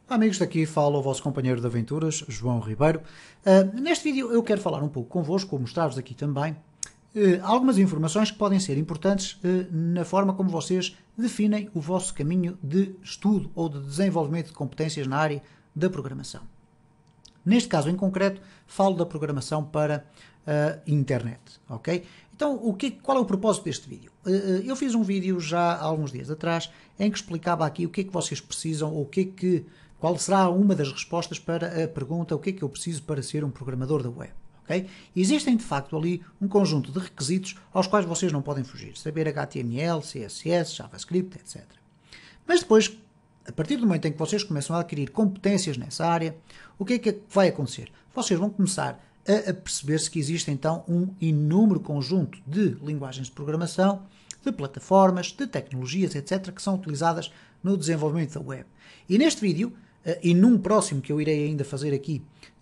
Olá amigos, daqui fala o vosso companheiro de aventuras, João Ribeiro. Neste vídeo eu quero falar um pouco convosco, mostrar-vos aqui também algumas informações que podem ser importantes na forma como vocês definem o vosso caminho de estudo ou de desenvolvimento de competências na área da programação. Neste caso em concreto, falo da programação para a internet, ok? Então, qual é o propósito deste vídeo? Eu fiz um vídeo já há alguns dias atrás em que explicava aqui o que é que vocês precisam ou qual será uma das respostas para a pergunta o que é que eu preciso para ser um programador da web. Okay? Existem de facto ali um conjunto de requisitos aos quais vocês não podem fugir. Saber HTML, CSS, JavaScript, etc. Mas depois, a partir do momento em que vocês começam a adquirir competências nessa área, o que é que vai acontecer? Vocês vão começar a perceber-se que existe então um inúmero conjunto de linguagens de programação, de plataformas, de tecnologias, etc., que são utilizadas no desenvolvimento da web. E neste vídeo, e num próximo que eu irei ainda fazer aqui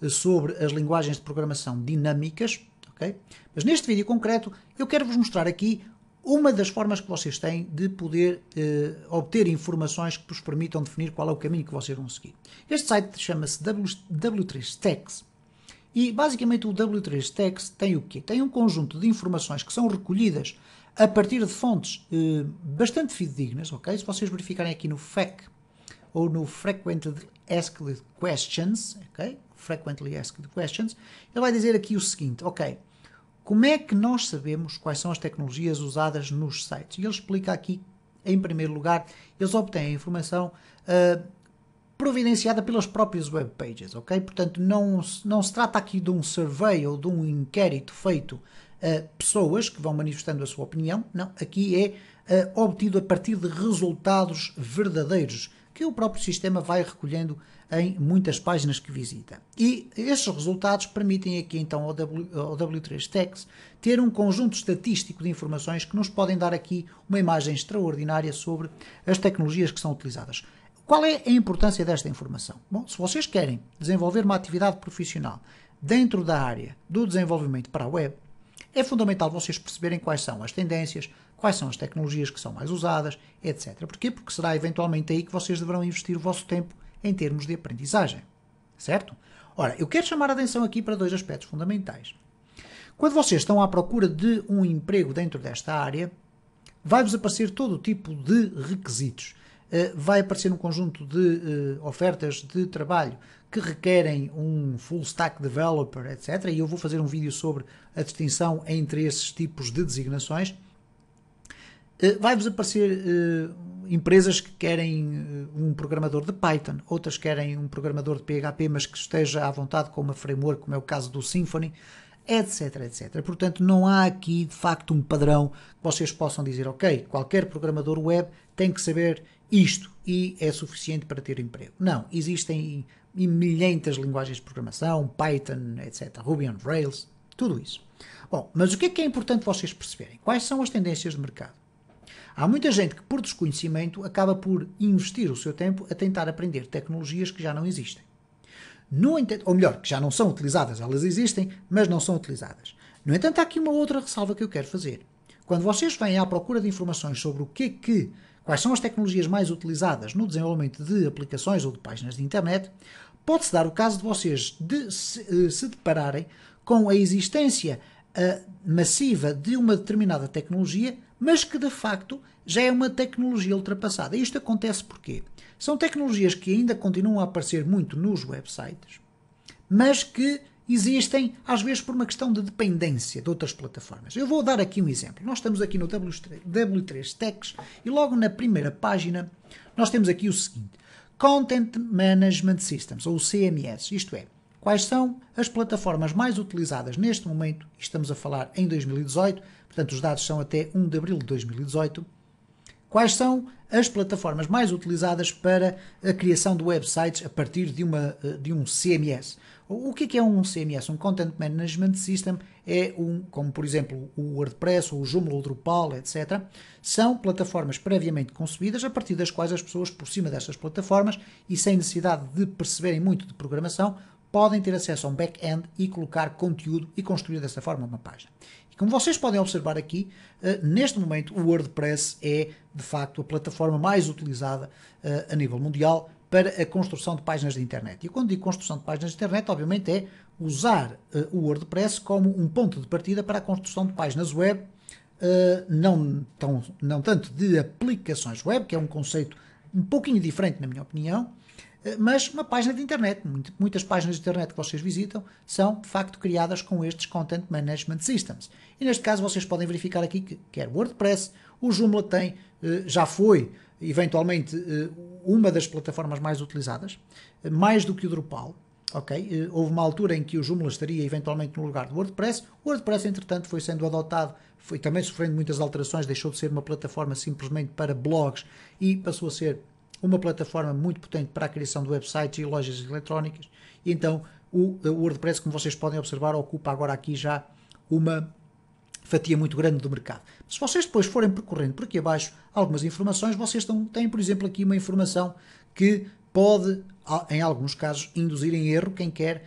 sobre as linguagens de programação dinâmicas, okay? Mas neste vídeo concreto eu quero vos mostrar aqui uma das formas que vocês têm de poder obter informações que vos permitam definir qual é o caminho que vocês vão seguir. Este site chama-se W3Stacks e basicamente o W3Stacks tem o quê? Tem um conjunto de informações que são recolhidas a partir de fontes bastante fidedignas, ok? Se vocês verificarem aqui no FAQ ou no Frequently Asked Questions, ok? Frequently Asked Questions, ele vai dizer aqui o seguinte, ok, como é que nós sabemos quais são as tecnologias usadas nos sites? E ele explica aqui, em primeiro lugar, eles obtêm a informação providenciada pelas próprias web pages, ok? Portanto, não se trata aqui de um survey ou de um inquérito feito a pessoas que vão manifestando a sua opinião, não, aqui é obtido a partir de resultados verdadeiros que o próprio sistema vai recolhendo em muitas páginas que visita. E estes resultados permitem aqui então ao W3Stacks ter um conjunto estatístico de informações que nos podem dar aqui uma imagem extraordinária sobre as tecnologias que são utilizadas. Qual é a importância desta informação? Bom, se vocês querem desenvolver uma atividade profissional dentro da área do desenvolvimento para a web, é fundamental vocês perceberem quais são as tendências, quais são as tecnologias que são mais usadas, etc. Porquê? Porque será eventualmente aí que vocês deverão investir o vosso tempo em termos de aprendizagem. Certo? Ora, eu quero chamar a atenção aqui para dois aspectos fundamentais. Quando vocês estão à procura de um emprego dentro desta área, vai-vos aparecer todo o tipo de requisitos. Vai aparecer um conjunto de ofertas de trabalho que requerem um full stack developer, etc. E eu vou fazer um vídeo sobre a distinção entre esses tipos de designações. Vai-vos aparecer empresas que querem um programador de Python, outras querem um programador de PHP, mas que esteja à vontade com uma framework, como é o caso do Symfony, etc, etc. Portanto, não há aqui, de facto, um padrão que vocês possam dizer, ok, qualquer programador web tem que saber isto e é suficiente para ter emprego. Não, existem milhentas linguagens de programação, Python, etc, Ruby on Rails, tudo isso. Bom, mas o que é importante vocês perceberem? Quais são as tendências de mercado? Há muita gente que, por desconhecimento, acaba por investir o seu tempo a tentar aprender tecnologias que já não existem. No entanto, ou melhor, que já não são utilizadas. Elas existem, mas não são utilizadas. No entanto, há aqui uma outra ressalva que eu quero fazer. Quando vocês vêm à procura de informações sobre quais são as tecnologias mais utilizadas no desenvolvimento de aplicações ou de páginas de internet, pode-se dar o caso de vocês se depararem com a existência massiva de uma determinada tecnologia, mas que de facto já é uma tecnologia ultrapassada. Isto acontece porquê? São tecnologias que ainda continuam a aparecer muito nos websites, mas que existem às vezes por uma questão de dependência de outras plataformas. Eu vou dar aqui um exemplo. Nós estamos aqui no W3Stacks e logo na primeira página nós temos aqui o seguinte: Content Management Systems, ou CMS, isto é, quais são as plataformas mais utilizadas neste momento, estamos a falar em 2018, portanto os dados são até 1 de abril de 2018, quais são as plataformas mais utilizadas para a criação de websites a partir de um CMS. O que é um CMS? Um Content Management System é como por exemplo o WordPress, ou o Joomla, ou o Drupal, etc. São plataformas previamente concebidas a partir das quais as pessoas por cima destas plataformas e sem necessidade de perceberem muito de programação podem ter acesso a um back-end e colocar conteúdo e construir dessa forma uma página. E como vocês podem observar aqui, neste momento o WordPress é de facto a plataforma mais utilizada a nível mundial para a construção de páginas de internet. E quando digo construção de páginas de internet, obviamente é usar o WordPress como um ponto de partida para a construção de páginas web, não tanto de aplicações web, que é um conceito um pouquinho diferente na minha opinião, mas uma página de internet. Muitas páginas de internet que vocês visitam são, de facto, criadas com estes Content Management Systems. E neste caso vocês podem verificar aqui que quer WordPress, o Joomla tem, já foi, eventualmente, uma das plataformas mais utilizadas, mais do que o Drupal. Okay? Houve uma altura em que o Joomla estaria eventualmente no lugar do WordPress. O WordPress, entretanto, foi sendo adotado, foi também sofrendo muitas alterações, deixou de ser uma plataforma simplesmente para blogs e passou a ser uma plataforma muito potente para a criação de websites e lojas eletrónicas. E então o WordPress, como vocês podem observar, ocupa agora aqui já uma fatia muito grande do mercado. Se vocês depois forem percorrendo por aqui abaixo algumas informações, vocês têm, por exemplo, aqui uma informação que pode, em alguns casos, induzir em erro quem quer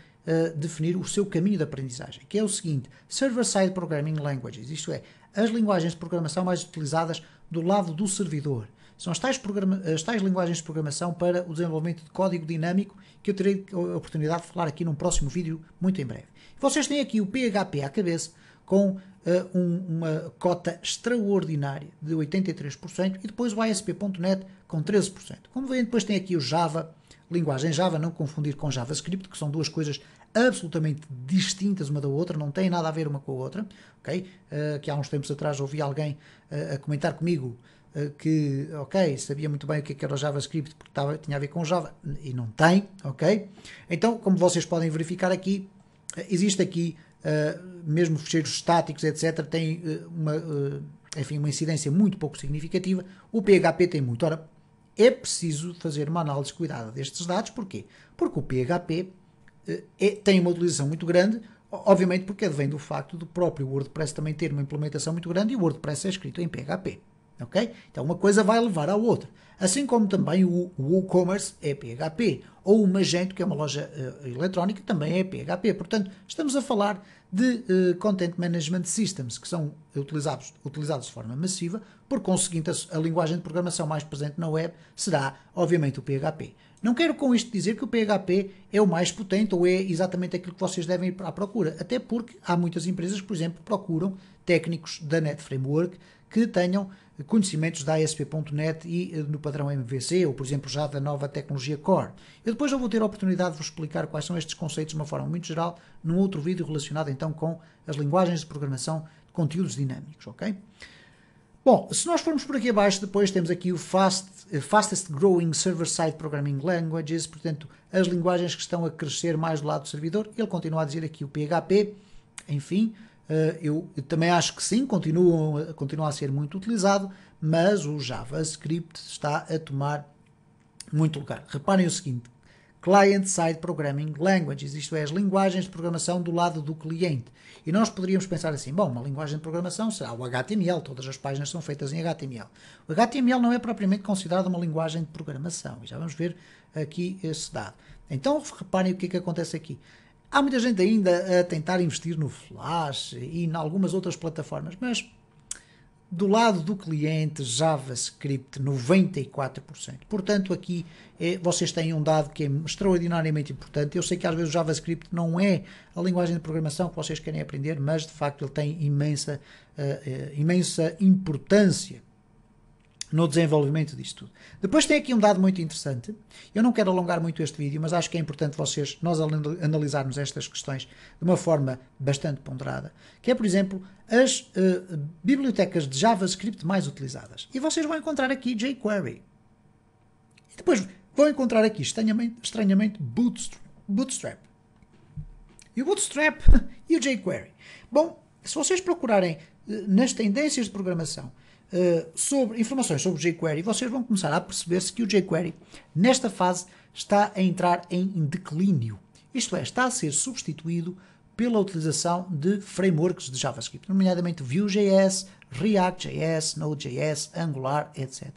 definir o seu caminho de aprendizagem, que é o seguinte: Server-Side Programming Languages, isto é, as linguagens de programação mais utilizadas do lado do servidor. São as tais linguagens de programação para o desenvolvimento de código dinâmico que eu terei a oportunidade de falar aqui num próximo vídeo muito em breve. Vocês têm aqui o PHP à cabeça com uma cota extraordinária de 83% e depois o ASP.NET com 13%. Como veem, depois tem aqui o Java, linguagem Java, não confundir com JavaScript, que são duas coisas absolutamente distintas uma da outra, não têm nada a ver uma com a outra. Okay? Que há uns tempos atrás ouvi alguém a comentar comigo que, ok, sabia muito bem o que era o JavaScript porque tinha a ver com Java, e não tem, ok? Então, como vocês podem verificar aqui, existe aqui, mesmo fecheiros estáticos, etc., tem uma incidência muito pouco significativa. O PHP tem muito. Ora, é preciso fazer uma análise cuidada destes dados. Porquê? Porque o PHP tem uma utilização muito grande, obviamente porque advém do facto do próprio WordPress também ter uma implementação muito grande e o WordPress é escrito em PHP. Okay? Então uma coisa vai levar à outra. Assim como também o WooCommerce é PHP, ou o Magento, que é uma loja eletrónica, também é PHP. Portanto, estamos a falar de Content Management Systems, que são utilizados de forma massiva. Por conseguinte, a linguagem de programação mais presente na web será, obviamente, o PHP. Não quero com isto dizer que o PHP é o mais potente ou é exatamente aquilo que vocês devem ir à procura, até porque há muitas empresas que, por exemplo, procuram técnicos da Net Framework que tenham conhecimentos da ASP.NET e no padrão MVC, ou por exemplo já da nova tecnologia Core. Eu depois vou ter a oportunidade de vos explicar quais são estes conceitos de uma forma muito geral, num outro vídeo relacionado então com as linguagens de programação de conteúdos dinâmicos, ok? Bom, se nós formos por aqui abaixo, depois temos aqui o Fastest Growing Server-Side Programming Languages, portanto, as linguagens que estão a crescer mais do lado do servidor. Ele continua a dizer aqui o PHP, enfim. Eu também acho que sim, continua a ser muito utilizado, mas o JavaScript está a tomar muito lugar. Reparem o seguinte: Client-Side Programming Languages, isto é, as linguagens de programação do lado do cliente. E nós poderíamos pensar assim, bom, uma linguagem de programação será o HTML, todas as páginas são feitas em HTML. O HTML não é propriamente considerado uma linguagem de programação, e já vamos ver aqui esse dado. Então, reparem o que é que acontece aqui. Há muita gente ainda a tentar investir no Flash e em algumas outras plataformas, mas do lado do cliente, JavaScript 94%. Portanto, aqui vocês têm um dado que é extraordinariamente importante. Eu sei que às vezes o JavaScript não é a linguagem de programação que vocês querem aprender, mas de facto ele tem imensa importância no desenvolvimento disto tudo. Depois tem aqui um dado muito interessante. Eu não quero alongar muito este vídeo, mas acho que é importante nós analisarmos estas questões de uma forma bastante ponderada, que é, por exemplo, as bibliotecas de JavaScript mais utilizadas. E vocês vão encontrar aqui jQuery. E depois vão encontrar aqui, estranhamente, Bootstrap. E o Bootstrap e o jQuery. Bom, se vocês procurarem nas tendências de programação informações sobre o jQuery, vocês vão começar a perceber-se que o jQuery, nesta fase, está a entrar em declínio. Isto é, está a ser substituído pela utilização de frameworks de JavaScript, nomeadamente Vue.js, React.js, Node.js, Angular, etc.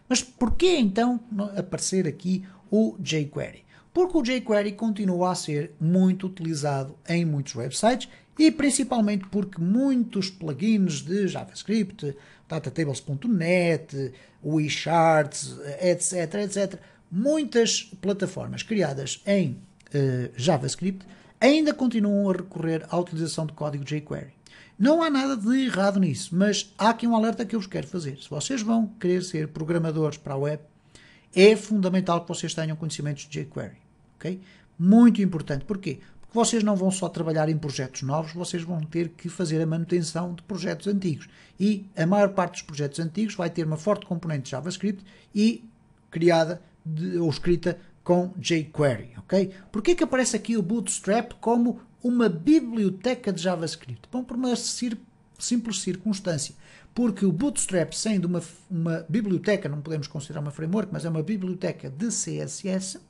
Mas porquê então aparecer aqui o jQuery? Porque o jQuery continua a ser muito utilizado em muitos websites e principalmente porque muitos plugins de JavaScript, Datatables.net, o eCharts, etc., muitas plataformas criadas em JavaScript ainda continuam a recorrer à utilização de código jQuery. Não há nada de errado nisso, mas há aqui um alerta que eu vos quero fazer. Se vocês vão querer ser programadores para a web, é fundamental que vocês tenham conhecimentos de jQuery. Okay? Muito importante. Porquê? Porque vocês não vão só trabalhar em projetos novos, vocês vão ter que fazer a manutenção de projetos antigos. E a maior parte dos projetos antigos vai ter uma forte componente de JavaScript e criada ou escrita com jQuery. Okay? Porquê que aparece aqui o Bootstrap como uma biblioteca de JavaScript? Bom, por uma simples circunstância. Porque o Bootstrap, sendo uma biblioteca, não podemos considerar uma framework, mas é uma biblioteca de CSS,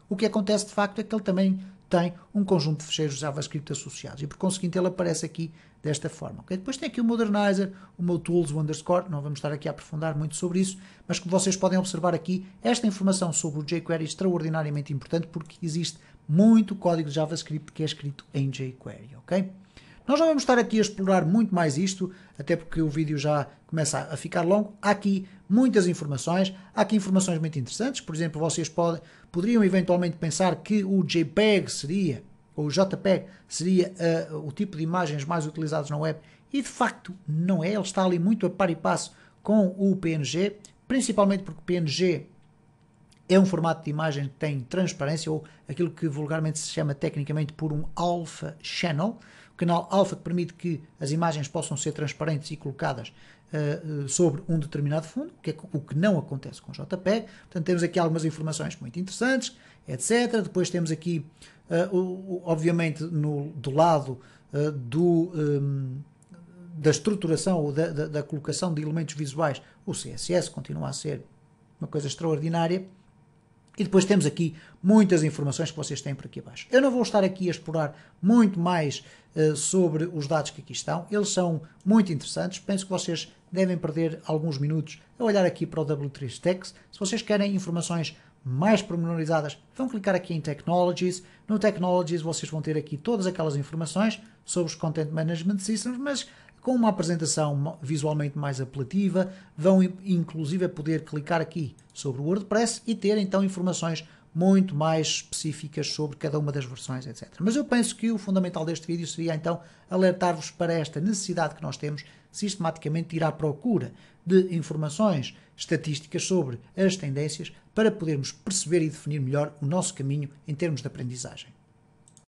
o que acontece de facto é que ele também tem um conjunto de fecheiros JavaScript associados. E por conseguinte ele aparece aqui desta forma. Okay? Depois tem aqui o Modernizer, o meu Tools, o underscore, não vamos estar aqui a aprofundar muito sobre isso, mas que vocês podem observar aqui, esta informação sobre o jQuery é extraordinariamente importante porque existe muito código de JavaScript que é escrito em jQuery. Okay? Nós não vamos estar aqui a explorar muito mais isto, até porque o vídeo já começa a ficar longo. Há aqui muitas informações, há aqui informações muito interessantes. Por exemplo, vocês poderiam eventualmente pensar que o JPEG seria, ou o JPEG seria o tipo de imagens mais utilizados na web, e de facto não é. Ele está ali muito a par e passo com o PNG, principalmente porque o PNG é um formato de imagem que tem transparência, ou aquilo que vulgarmente se chama tecnicamente por um alpha channel, o canal alpha que permite que as imagens possam ser transparentes e colocadas sobre um determinado fundo, o que não acontece com o JPEG. Portanto, temos aqui algumas informações muito interessantes, etc. Depois temos aqui, obviamente, do lado da estruturação ou da colocação de elementos visuais, o CSS continua a ser uma coisa extraordinária. E depois temos aqui muitas informações que vocês têm por aqui abaixo. Eu não vou estar aqui a explorar muito mais sobre os dados que aqui estão. Eles são muito interessantes. Penso que vocês devem perder alguns minutos a olhar aqui para o W3 Text. Se vocês querem informações mais pormenorizadas, vão clicar aqui em Technologies. No Technologies vocês vão ter aqui todas aquelas informações sobre os Content Management Systems, mas com uma apresentação visualmente mais apelativa. Vão inclusive poder clicar aqui sobre o WordPress e ter então informações muito mais específicas sobre cada uma das versões, etc. Mas eu penso que o fundamental deste vídeo seria então alertar-vos para esta necessidade que nós temos sistematicamente de ir à procura de informações estatísticas sobre as tendências para podermos perceber e definir melhor o nosso caminho em termos de aprendizagem.